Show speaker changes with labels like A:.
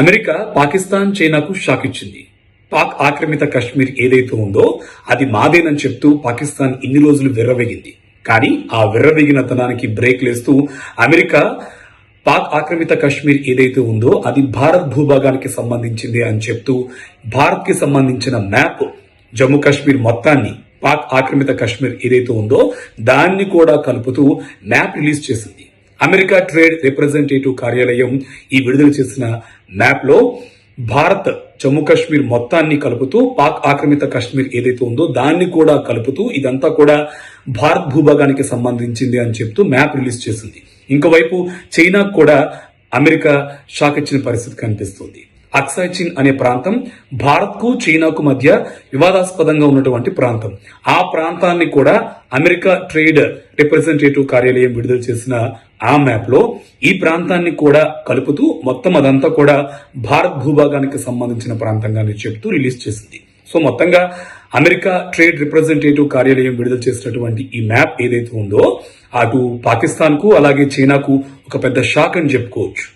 A: America Pakistan చైనాకు shock ఇచ్చింది. పాక్ ఆక్రమిత కశ్మీర్ ఏదైతే ఉందో అది మాదేనని చెప్తూ పాకిస్తాన్ ఇన్ని రోజులు విర్రవీగింది. కానీ ఆ విర్రవీగినతనానికి బ్రేక్ లేస్తూ అమెరికా పాక్ ఆక్రమిత కశ్మీర్ ఏదైతే ఉందో అది భారత్ భూభాగానికి సంబంధించింది అని చెప్తూ భారత్ కి సంబంధించిన మ్యాప్ జమ్మూ కాశ్మీర్ మొత్తాన్ని పాక్ ఆక్రమిత కశ్మీర్ ఏదైతే ఉందో దాన్ని కూడా కలుపుతూ మ్యాప్ రిలీజ్ చేసింది. అమెరికా ట్రేడ్ రిప్రజెంటేటివ్ కార్యాలయం ఈ విడుదల చేసిన మ్యాప్ లో భారత్ జమ్మూ కాశ్మీర్ మొత్తాన్ని కలుపుతూ పాక్ ఆక్రమిత కాశ్మీర్ ఏదైతే ఉందో దాన్ని కూడా కలుపుతూ ఇదంతా కూడా భారత్ భూభాగానికి సంబంధించింది అని చెప్తూ మ్యాప్ రిలీజ్ చేసింది. ఇంకోవైపు చైనాకు కూడా అమెరికా షాక్ ఇచ్చిన పరిస్థితి కనిపిస్తుంది. అక్సాయ్ చిన్ అనే ప్రాంతం భారత్ కు చైనాకు మధ్య వివాదాస్పదంగా ఉన్నటువంటి ప్రాంతం. ఆ ప్రాంతాన్ని కూడా అమెరికా ట్రేడ్ రిప్రజెంటేటివ్ కార్యాలయం విడుదల చేసిన ఆ మ్యాప్ లో ఈ ప్రాంతాన్ని కూడా కలుపుతూ మొత్తం అదంతా కూడా భారత్ భూభాగానికి సంబంధించిన ప్రాంతంగానే చెప్తూ రిలీజ్ చేసింది. సో మొత్తంగా అమెరికా ట్రేడ్ రిప్రజెంటేటివ్ కార్యాలయం విడుదల చేసినటువంటి ఈ మ్యాప్ ఏదైతే ఉందో అటు పాకిస్తాన్ కు అలాగే చైనాకు ఒక పెద్ద షాక్ అని చెప్పుకోవచ్చు.